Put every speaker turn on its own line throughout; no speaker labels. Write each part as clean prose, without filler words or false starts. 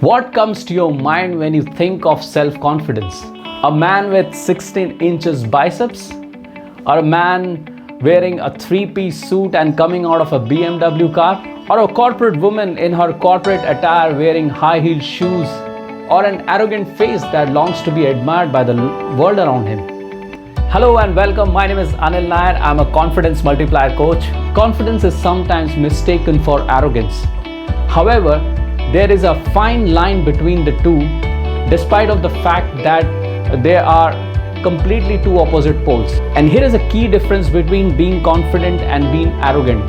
What comes to your mind when you think of self-confidence? A man with 16 inches biceps? Or a man wearing a three-piece suit and coming out of a BMW car? Or a corporate woman in her corporate attire wearing high-heeled shoes? Or an arrogant face that longs to be admired by the world around him? Hello and welcome. My name is Anil Nair. I'm a confidence multiplier coach. Confidence is sometimes mistaken for arrogance. However, there is a fine line between the two, despite of the fact that they are completely two opposite poles. And here is a key difference between being confident and being arrogant.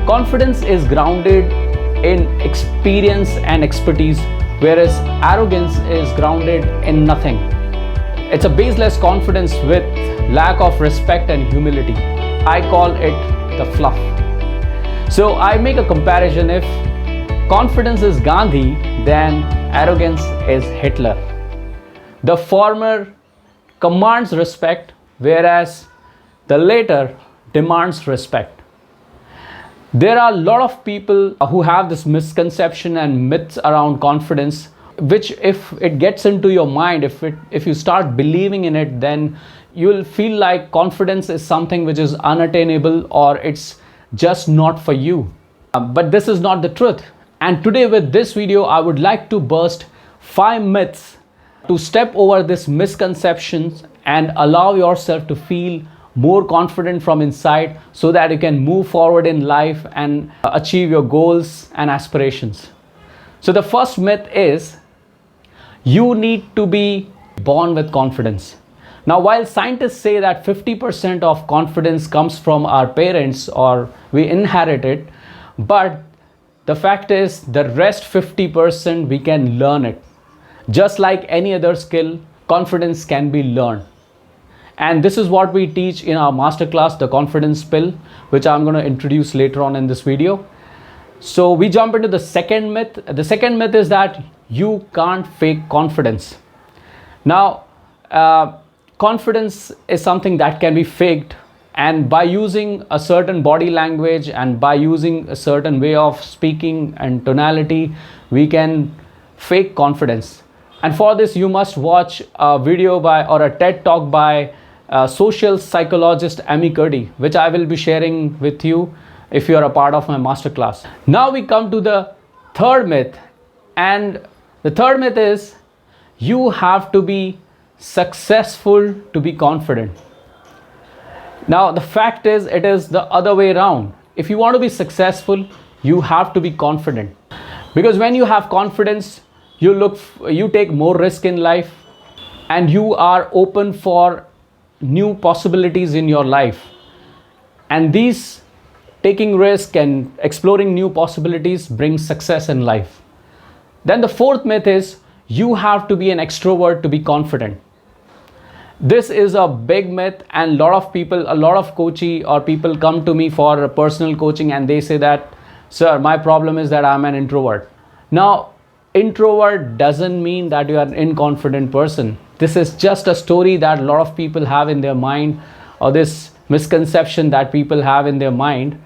Confidence is grounded in experience and expertise, whereas arrogance is grounded in nothing. It's a baseless confidence with lack of respect and humility. I call it the fluff. So I make a comparison. If confidence is Gandhi, then arrogance is Hitler. The former commands respect, whereas the latter demands respect. There are a lot of people who have this misconception and myths around confidence, which if it gets into your mind, if you start believing in it, then you'll feel like confidence is something which is unattainable or it's just not for you. But this is not the truth. And today with this video, I would like to burst 5 myths to step over these misconceptions and allow yourself to feel more confident from inside so that you can move forward in life and achieve your goals and aspirations. So the first myth is you need to be born with confidence. Now, while scientists say that 50% of confidence comes from our parents or we inherit it, but the fact is the rest 50% we can learn it. Just like any other skill, confidence can be learned. And this is what we teach in our masterclass, the confidence pill, which I'm going to introduce later on in this video. So we jump into the second myth. The second myth is that you can't fake confidence. Now, confidence is something that can be faked, and by using a certain body language and by using a certain way of speaking and tonality, we can fake confidence. And for this, you must watch a video by or a TED talk by social psychologist Amy Cuddy, which I will be sharing with you if you are a part of my masterclass. Now we come to the third myth, and the third myth is you have to be successful to be confident. Now the fact is it is the other way around. If you want to be successful, you have to be confident, because when you have confidence, you take more risk in life and you are open for new possibilities in your life. And these taking risk and exploring new possibilities brings success in life. Then the fourth myth is you have to be an extrovert to be confident. This is a big myth, and a lot of coachee or people come to me for personal coaching and they say that, sir, my problem is that I'm an introvert. Now, introvert doesn't mean that you are an inconfident person. This is just a story that a lot of people have in their mind, or this misconception that people have in their mind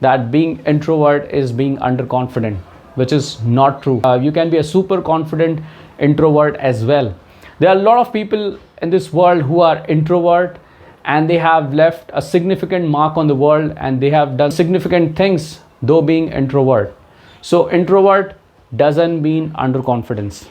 that being introvert is being underconfident, which is not true. You can be a super confident introvert as well. There are a lot of people in this world who are introvert and they have left a significant mark on the world and they have done significant things though being introvert. So introvert doesn't mean underconfidence.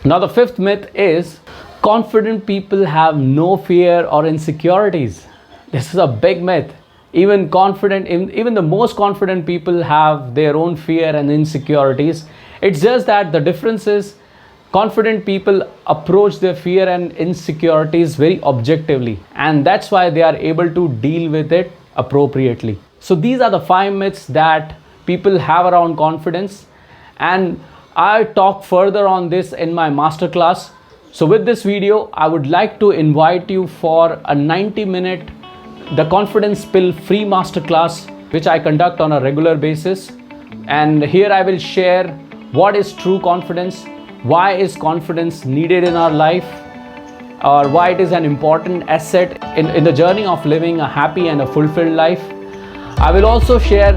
Now the fifth myth is confident people have no fear or insecurities. This is a big myth. Even the most confident people have their own fear and insecurities. It's just that the difference is confident people approach their fear and insecurities very objectively, and that's why they are able to deal with it appropriately. So these are the 5 myths that people have around confidence, and I talk further on this in my masterclass. So with this video, I would like to invite you for a 90-minute The Confidence Pill free masterclass, which I conduct on a regular basis. And here I will share what is true confidence, why is confidence needed in our life, or why it is an important asset in the journey of living a happy and a fulfilled life. I will also share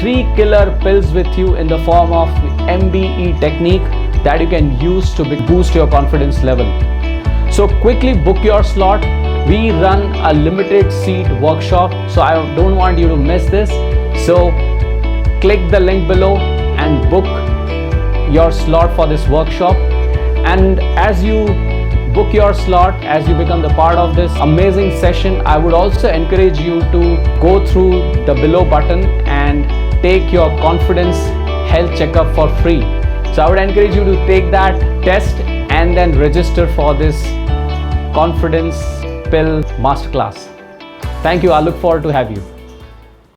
3 killer pills with you in the form of MBE technique that you can use to boost your confidence level. So quickly book your slot. We run a limited seat workshop, so I don't want you to miss this. So click the link below and book your slot for this workshop. And as you book your slot, as you become the part of this amazing session, I would also encourage you to go through the below button and take your confidence health checkup for free. So I would encourage you to take that test and then register for this confidence pill masterclass. Thank you. I look forward to have you.